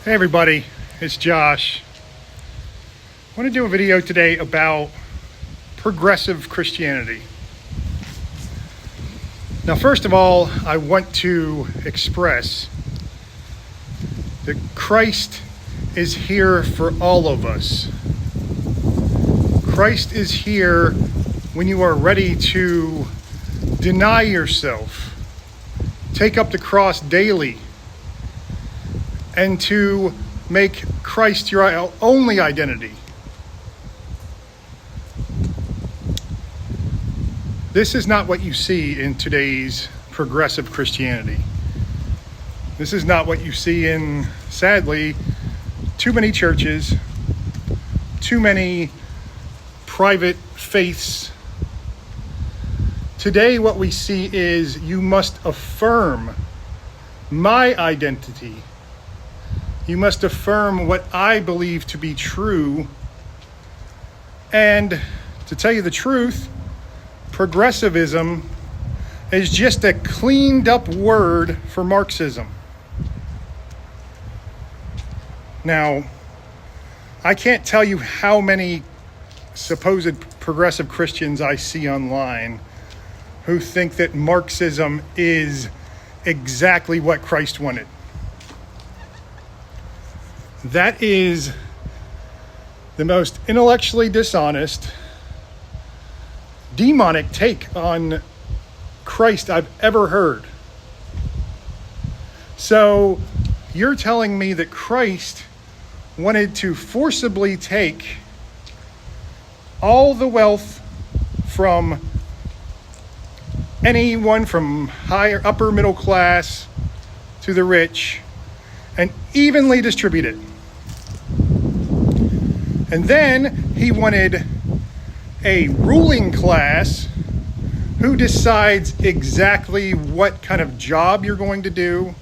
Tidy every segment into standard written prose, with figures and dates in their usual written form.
Hey everybody, it's Josh. I want to do a video today about progressive Christianity. Now, first of all, I want to express that Christ is here for all of us. Christ is here when you are ready to deny yourself, take up the cross daily, and to make Christ your only identity. This is not what you see in today's progressive Christianity. This is not what you see in, sadly, too many churches, too many private faiths. Today, what we see is you must affirm my identity. You must affirm what I believe to be true. And to tell you the truth, progressivism is just a cleaned up word for Marxism. Now, I can't tell you how many supposed progressive Christians I see online who think that Marxism is exactly what Christ wanted. That is the most intellectually dishonest, demonic take on Christ I've ever heard. So you're telling me that Christ wanted to forcibly take all the wealth from anyone from higher, upper middle class to the rich and evenly distribute it. And then he wanted a ruling class who decides exactly what kind of job you're going to do,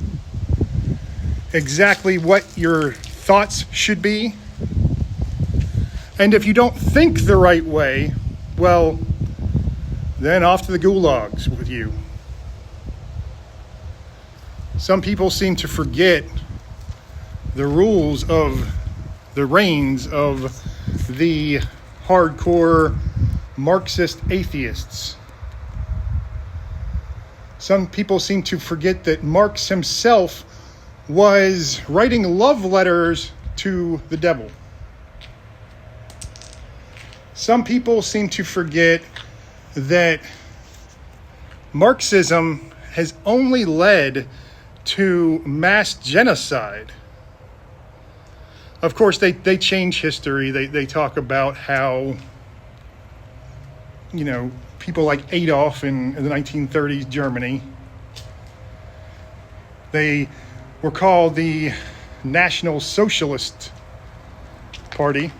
exactly what your thoughts should be. And if you don't think the right way, well, then off to the gulags with you. Some people seem to forget the rules of the reigns of the hardcore Marxist atheists. Some people seem to forget that Marx himself was writing love letters to the devil. Some people seem to forget that Marxism has only led to mass genocide. Of course, they change history. They talk about how, people like Adolf in the 1930s Germany, they were called the National Socialist Party.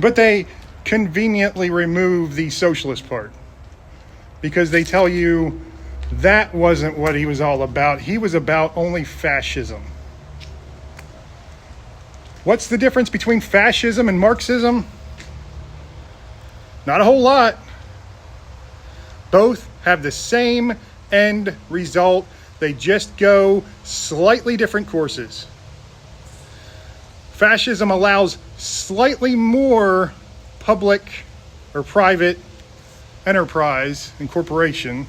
But they conveniently remove the socialist part because they tell you that wasn't what he was all about. He was about only fascism. What's the difference between fascism and Marxism? Not a whole lot. Both have the same end result. They just go slightly different courses. Fascism allows slightly more public or private enterprise and corporation,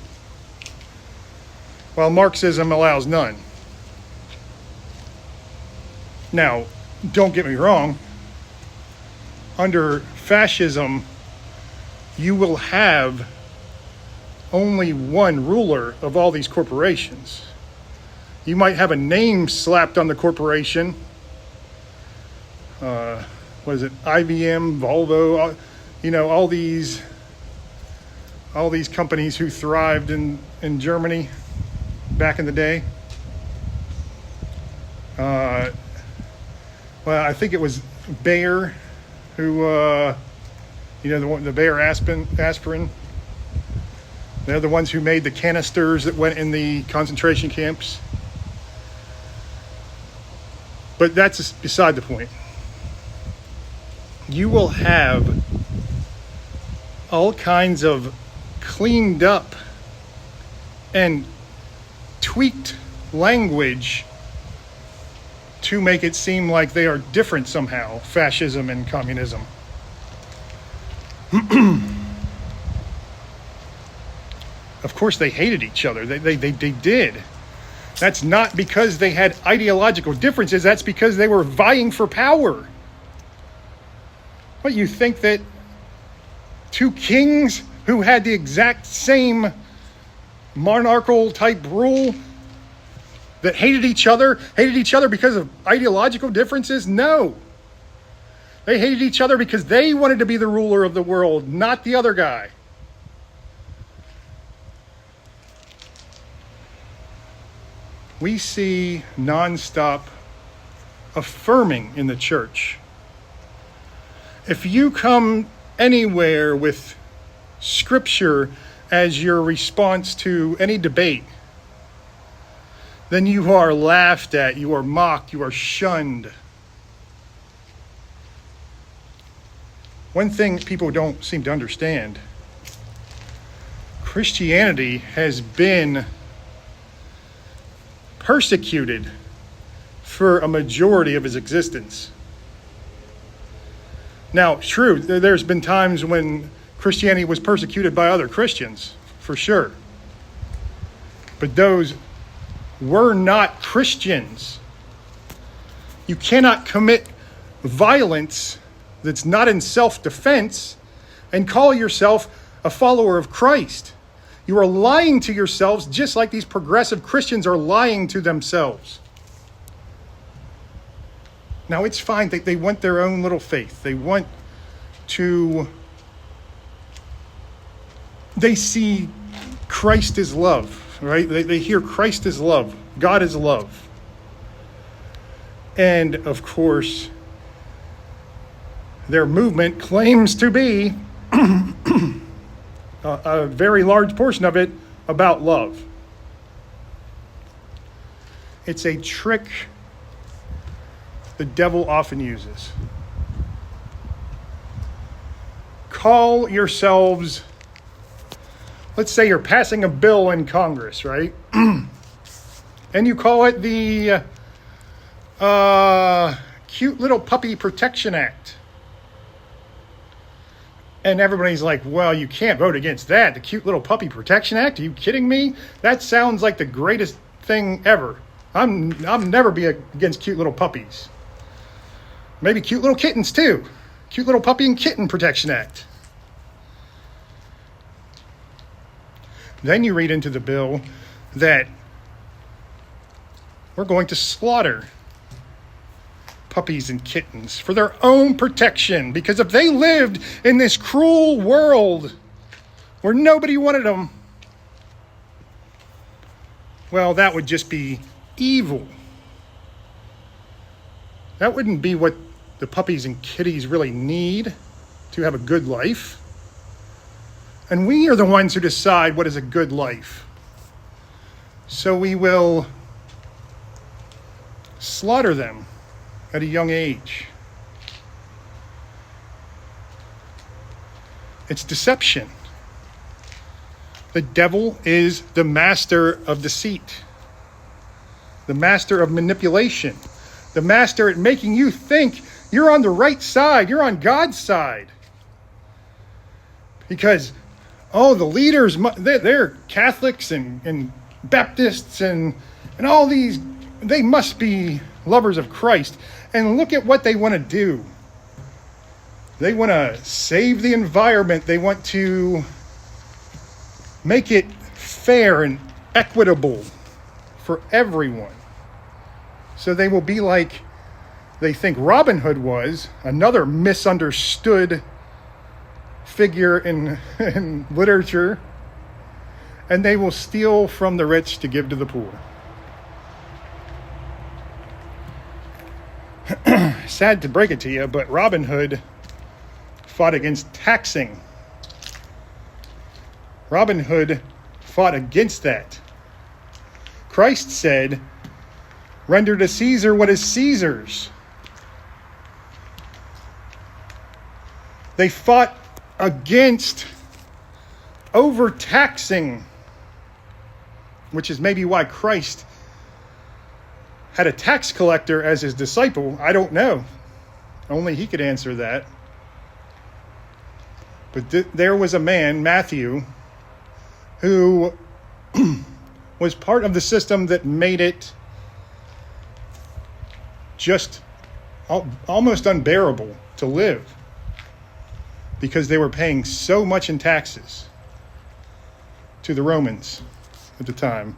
while Marxism allows none. Now, don't get me wrong. Under fascism, you will have only one ruler of all these corporations. You might have a name slapped on the corporation. IBM, Volvo, all these companies who thrived in Germany back in the day. Well, I think it was Bayer who, the Bayer aspirin. They're the ones who made the canisters that went in the concentration camps. But that's beside the point. You will have all kinds of cleaned up and tweaked language to make it seem like they are different somehow, fascism and communism. Of course, they hated each other. They did. That's not because they had ideological differences. That's because they were vying for power. What, you think that two kings who had the exact same monarchical type rule that hated each other because of ideological differences? No. They hated each other because they wanted to be the ruler of the world, not the other guy. We see nonstop affirming in the church. If you come anywhere with Scripture as your response to any debate, then you are laughed at, you are mocked, you are shunned. One thing people don't seem to understand, Christianity has been persecuted for a majority of its existence. Now, true, there's been times when Christianity was persecuted by other Christians, for sure. But those were not Christians. You cannot commit violence that's not in self-defense and call yourself a follower of Christ. You are lying to yourselves just like these progressive Christians are lying to themselves. Now, it's fine. They want their own little faith. They see Christ is love, right? They hear Christ is love. God is love. And, of course, their movement claims to be a very large portion of it about love. It's a trick the devil often uses. Call yourselves, let's say you're passing a bill in Congress, right? And you call it the Cute Little Puppy Protection Act. And everybody's like, well, you can't vote against that. The Cute Little Puppy Protection Act? Are you kidding me? That sounds like the greatest thing ever. I'll never be against cute little puppies. Maybe cute little kittens too. Cute Little Puppy and Kitten Protection Act. Then you read into the bill that we're going to slaughter puppies and kittens for their own protection, because if they lived in this cruel world where nobody wanted them, well, that would just be evil. That wouldn't be what the puppies and kitties really need to have a good life. And we are the ones who decide what is a good life. So we will slaughter them at a young age. It's deception. The devil is the master of deceit, the master of manipulation, the master at making you think you're on the right side, you're on God's side. Because, the leaders, they're Catholics and Baptists and all these, they must be lovers of Christ. And look at what they want to do. They want to save the environment. They want to make it fair and equitable for everyone. So they will be like they think Robin Hood was, another misunderstood figure in literature. And they will steal from the rich to give to the poor. Sad to break it to you, but Robin Hood fought against taxing. Robin Hood fought against that. Christ said, "Render to Caesar what is Caesar's." They fought against overtaxing, which is maybe why Christ had a tax collector as his disciple? I don't know. Only he could answer that. But there was a man, Matthew, who was part of the system that made it just almost unbearable to live, because they were paying so much in taxes to the Romans at the time.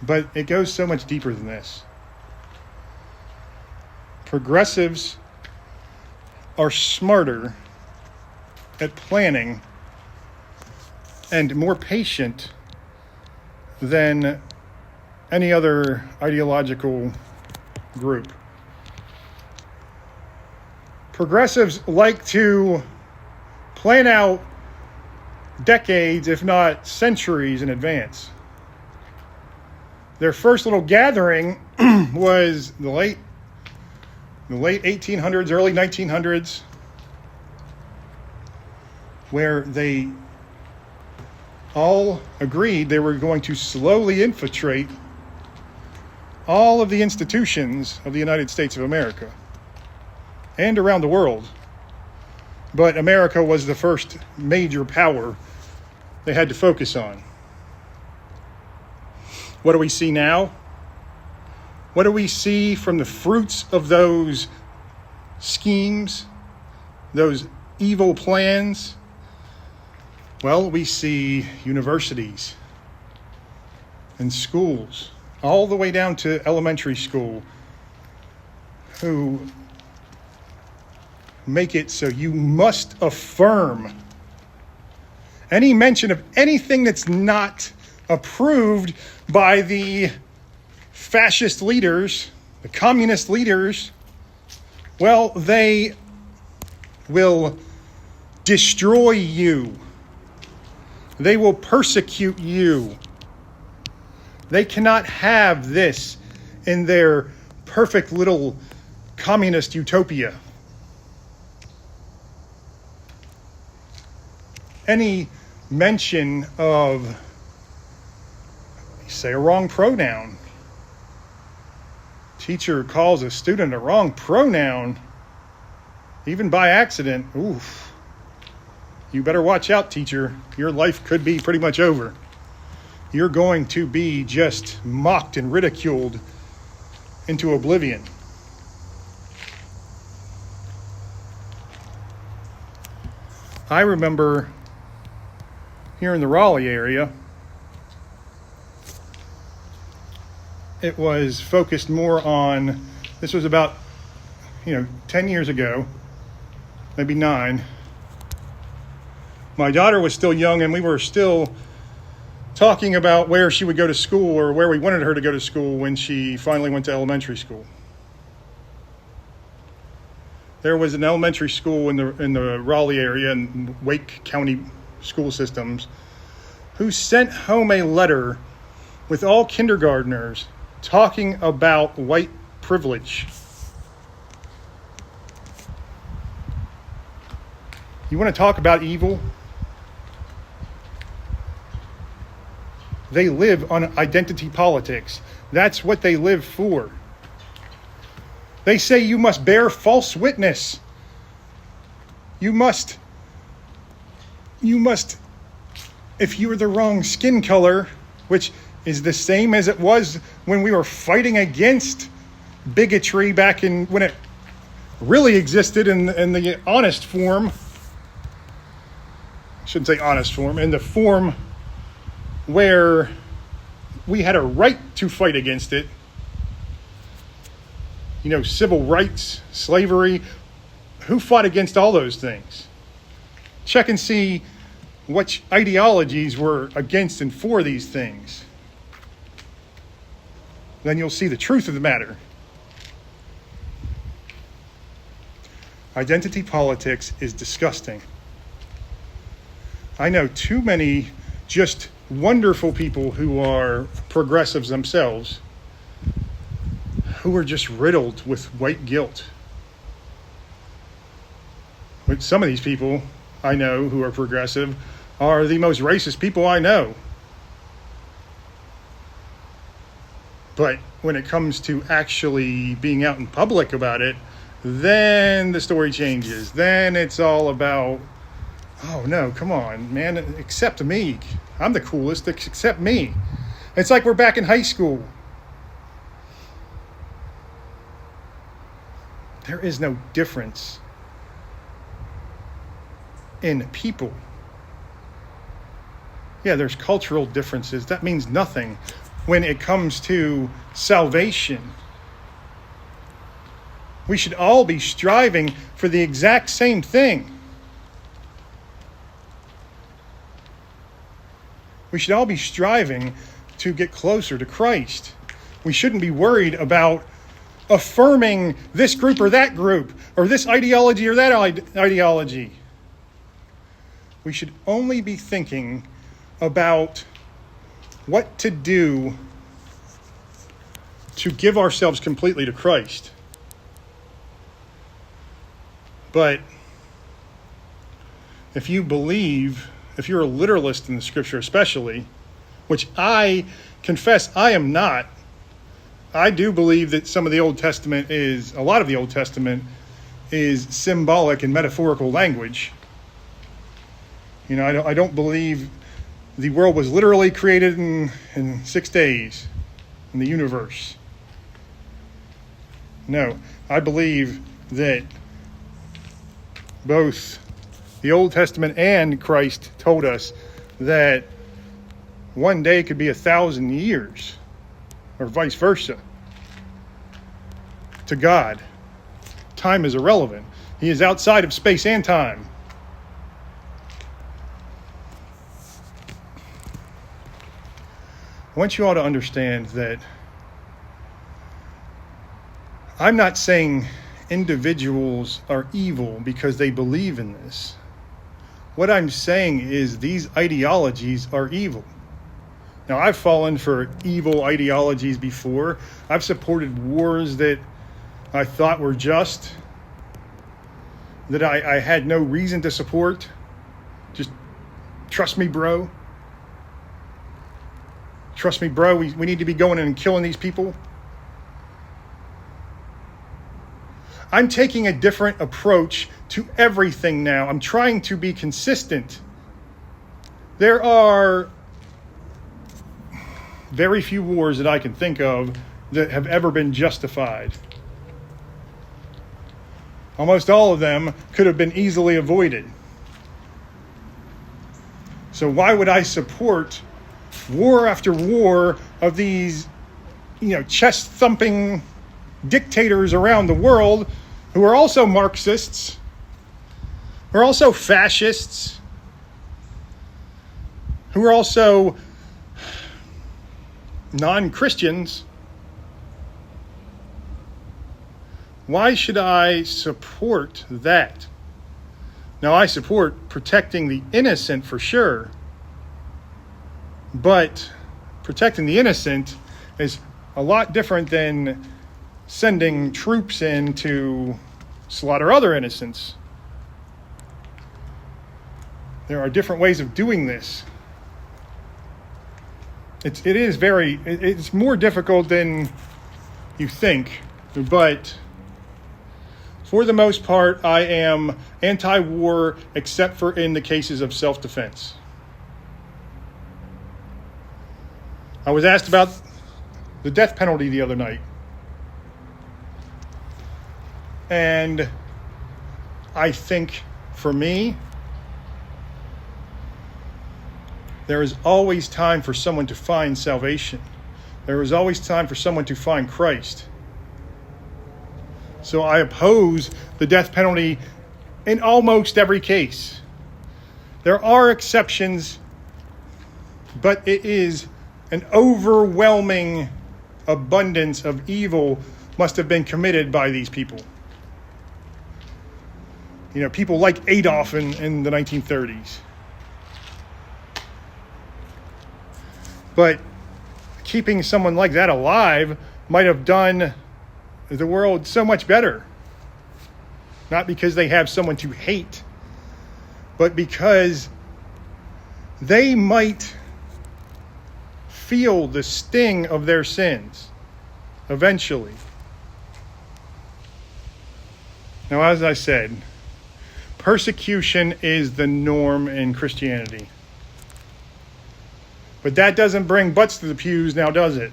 But it goes so much deeper than this. Progressives are smarter at planning and more patient than any other ideological group. Progressives like to plan out decades, if not centuries, in advance. Their first little gathering was the late 1800s, early 1900s, where they all agreed they were going to slowly infiltrate all of the institutions of the United States of America and around the world. But America was the first major power they had to focus on. What do we see now? What do we see from the fruits of those schemes, those evil plans? Well, we see universities and schools, all the way down to elementary school, who make it so you must affirm any mention of anything that's not approved by the fascist leaders, the communist leaders. Well, they will destroy you. They will persecute you. They cannot have this in their perfect little communist utopia. Any mention of, say, a wrong pronoun. Teacher calls a student a wrong pronoun, even by accident. Oof. You better watch out, teacher. Your life could be pretty much over. You're going to be just mocked and ridiculed into oblivion. I remember here in the Raleigh area, it was focused more on, this was about, 10 years ago, maybe 9. My daughter was still young, and we were still talking about where she would go to school, or where we wanted her to go to school when she finally went to elementary school. There was an elementary school in the Raleigh area and Wake County school systems who sent home a letter with all kindergartners talking about white privilege. You want to talk about evil? They live on identity politics. That's what they live for. They say you must bear false witness. You must, if you were the wrong skin color, which is the same as it was when we were fighting against bigotry back in when it really existed in the honest form. I shouldn't say honest form, in the form where we had a right to fight against it. Civil rights, slavery. Who fought against all those things? Check and see what ideologies were against and for these things. Then you'll see the truth of the matter. Identity politics is disgusting. I know too many just wonderful people who are progressives themselves, who are just riddled with white guilt. But some of these people I know who are progressive are the most racist people I know. But when it comes to actually being out in public about it, then the story changes. Then it's all about, oh no, come on, man, accept me. I'm the coolest, accept me. It's like we're back in high school. There is no difference in people. Yeah, there's cultural differences. That means nothing when it comes to salvation. We should all be striving for the exact same thing. We should all be striving to get closer to Christ. We shouldn't be worried about affirming this group or that group, or this ideology or that ideology. We should only be thinking about what to do to give ourselves completely to Christ. But if you believe, if you're a literalist in the scripture especially, which I confess I am not, I do believe that a lot of the Old Testament is symbolic and metaphorical language. You know, I don't believe the world was literally created in 6 days in the universe. No, I believe that both the Old Testament and Christ told us that one day could be 1,000 years, or vice versa. To God, time is irrelevant. He is outside of space and time. I want you all to understand that I'm not saying individuals are evil because they believe in this. What I'm saying is these ideologies are evil. Now, I've fallen for evil ideologies before. I've supported wars that I thought were just, that I had no reason to support. Just trust me, bro. Trust me, bro, we need to be going in and killing these people. I'm taking a different approach to everything now. I'm trying to be consistent. There are very few wars that I can think of that have ever been justified. Almost all of them could have been easily avoided. So why would I support war after war of these, chest-thumping dictators around the world who are also Marxists, who are also fascists, who are also non-Christians? Why should I support that? Now, I support protecting the innocent for sure, but protecting the innocent is a lot different than sending troops in to slaughter other innocents. There are different ways of doing this. It's more difficult than you think, but for the most part, I am anti-war except for in the cases of self-defense. I was asked about the death penalty the other night. And I think for me, there is always time for someone to find salvation. There is always time for someone to find Christ. So I oppose the death penalty in almost every case. There are exceptions, but it is an overwhelming abundance of evil must have been committed by these people. People like Adolf in the 1930s. But keeping someone like that alive might have done the world so much better. Not because they have someone to hate, but because they might feel the sting of their sins. eventually. Now, as I said, persecution is the norm in Christianity. But that doesn't bring butts to the pews, now does it?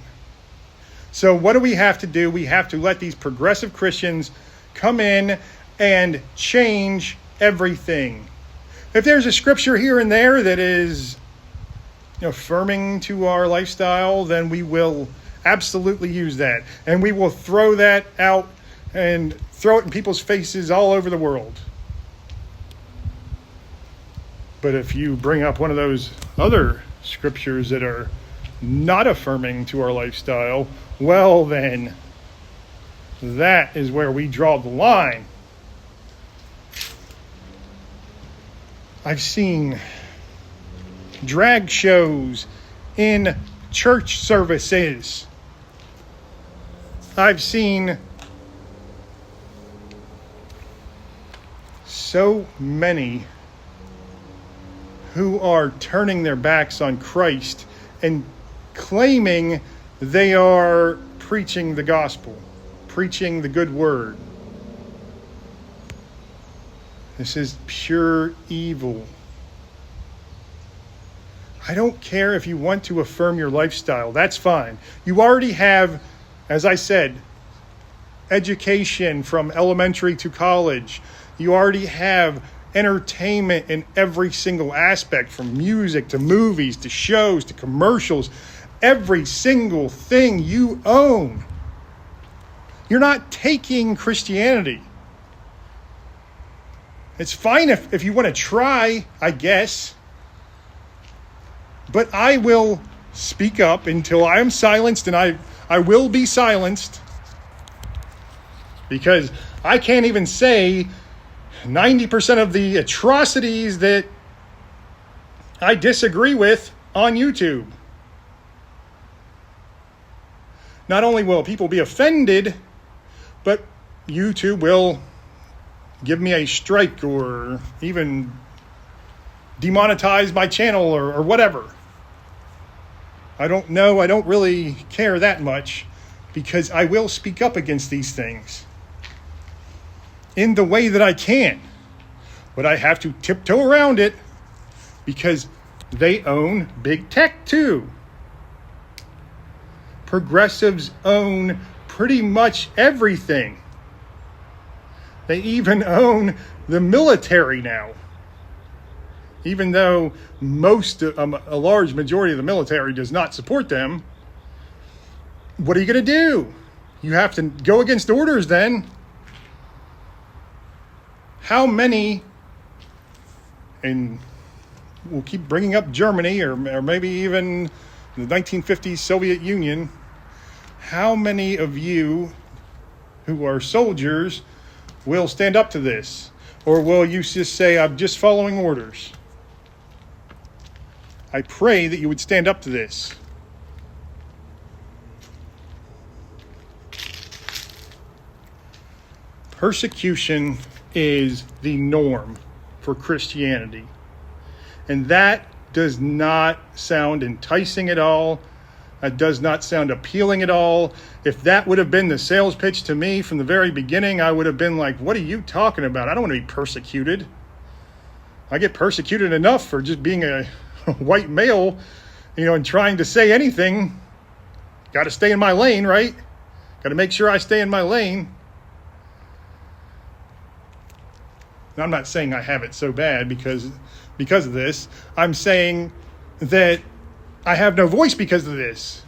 So what do we have to do? We have to let these progressive Christians come in and change everything. If there's a scripture here and there that is affirming to our lifestyle, then we will absolutely use that. And we will throw that out and throw it in people's faces all over the world. But if you bring up one of those other scriptures that are not affirming to our lifestyle, well then, that is where we draw the line. I've seen drag shows in church services. I've seen so many who are turning their backs on Christ and claiming they are preaching the gospel, preaching the good word. This is pure evil. I don't care if you want to affirm your lifestyle. That's fine. You already have, as I said, education from elementary to college. You already have entertainment in every single aspect, from music to movies to shows to commercials. Every single thing you own. You're not taking Christianity. It's fine if you want to try, I guess. But I will speak up until I am silenced, and I will be silenced. Because I can't even say 90% of the atrocities that I disagree with on YouTube. Not only will people be offended, but YouTube will give me a strike or even demonetize my channel or whatever. I don't know. I don't really care that much, because I will speak up against these things in the way that I can. But I have to tiptoe around it because they own big tech too. Progressives own pretty much everything. They even own the military now. Even though a large majority of the military does not support them, what are you going to do? You have to go against orders then. How many, and we'll keep bringing up Germany or maybe even the 1950s Soviet Union, how many of you who are soldiers will stand up to this? Or will you just say, I'm just following orders? I pray that you would stand up to this. Persecution is the norm for Christianity. And that does not sound enticing at all. That does not sound appealing at all. If that would have been the sales pitch to me from the very beginning, I would have been like, what are you talking about? I don't want to be persecuted. I get persecuted enough for just being a white male, and trying to say anything. Got to stay in my lane, right? Got to make sure I stay in my lane. And I'm not saying I have it so bad because of this. I'm saying that I have no voice because of this.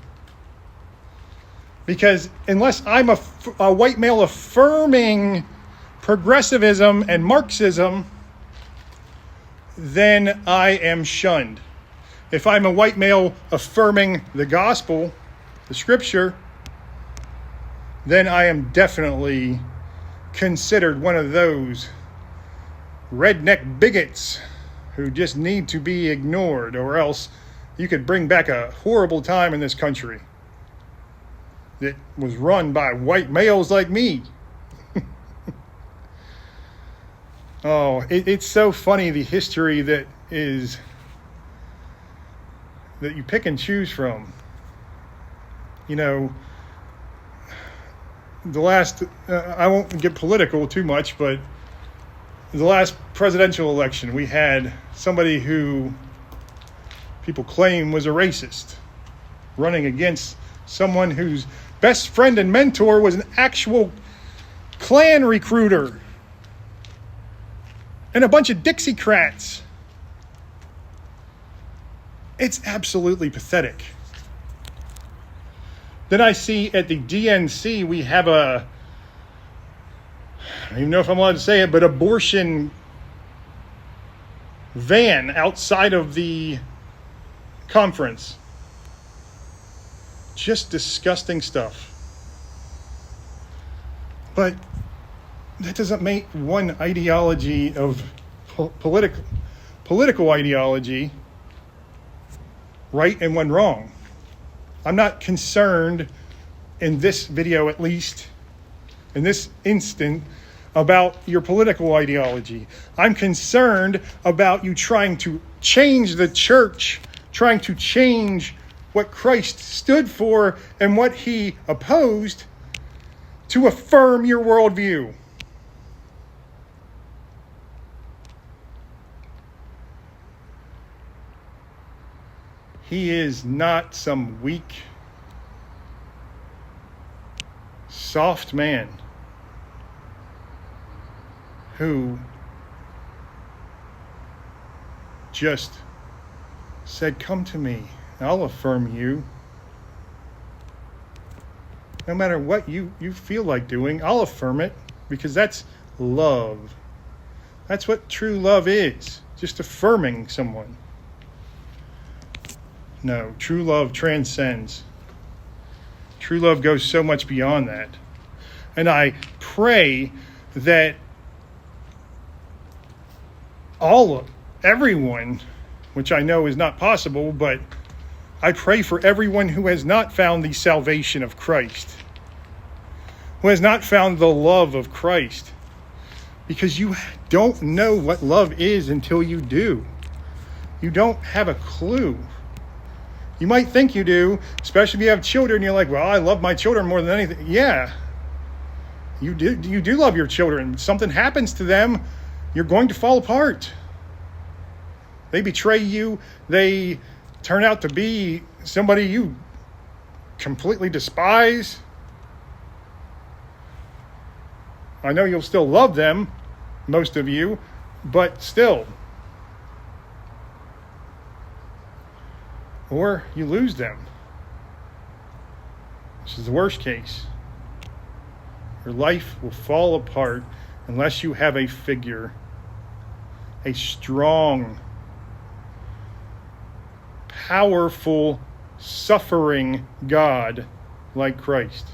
Because unless I'm a white male affirming progressivism and Marxism, then I am shunned. If I'm a white male affirming the gospel, the scripture, then I am definitely considered one of those redneck bigots who just need to be ignored, or else you could bring back a horrible time in this country that was run by white males like me. Oh, it's so funny, the history that you pick and choose from. I won't get political too much, but the last presidential election, we had somebody who people claim was a racist running against someone whose best friend and mentor was an actual Klan recruiter and a bunch of Dixiecrats. It's absolutely pathetic. Then I see at the DNC, we have I don't even know if I'm allowed to say it, but abortion van outside of the conference. Just disgusting stuff. But that doesn't make one ideology of political ideology right and one wrong. I'm not concerned, in this video at least, in this instant, about your political ideology. I'm concerned about you trying to change the church, trying to change what Christ stood for and what he opposed to affirm your worldview. He is not some weak, soft man who just said, "Come to me, I'll affirm you. No matter what you feel like doing, I'll affirm it," because that's love. That's what true love is, just affirming someone. No, true love transcends. True love goes so much beyond that. And I pray that everyone, which I know is not possible, but I pray for everyone who has not found the salvation of Christ, who has not found the love of Christ, because you don't know what love is until you do. You don't have a clue. You might think you do, especially if you have children. You're like, well, I love my children more than anything. Yeah, you do love your children. Something happens to them, you're going to fall apart. They betray you. They turn out to be somebody you completely despise. I know you'll still love them, most of you, but still. Or you lose them. This is the worst case. Your life will fall apart unless you have a figure, a strong, powerful, suffering God like Christ.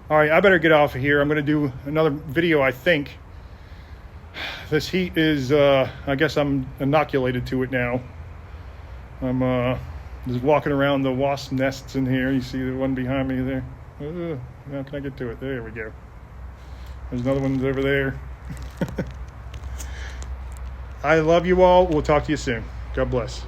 All right, I better get off of here. I'm going to do another video, I think. This heat is, I guess I'm inoculated to it now. I'm just walking around the wasp nests in here. You see the one behind me there? How can I get to it? There we go. There's another one over there. I love you all. We'll talk to you soon. God bless.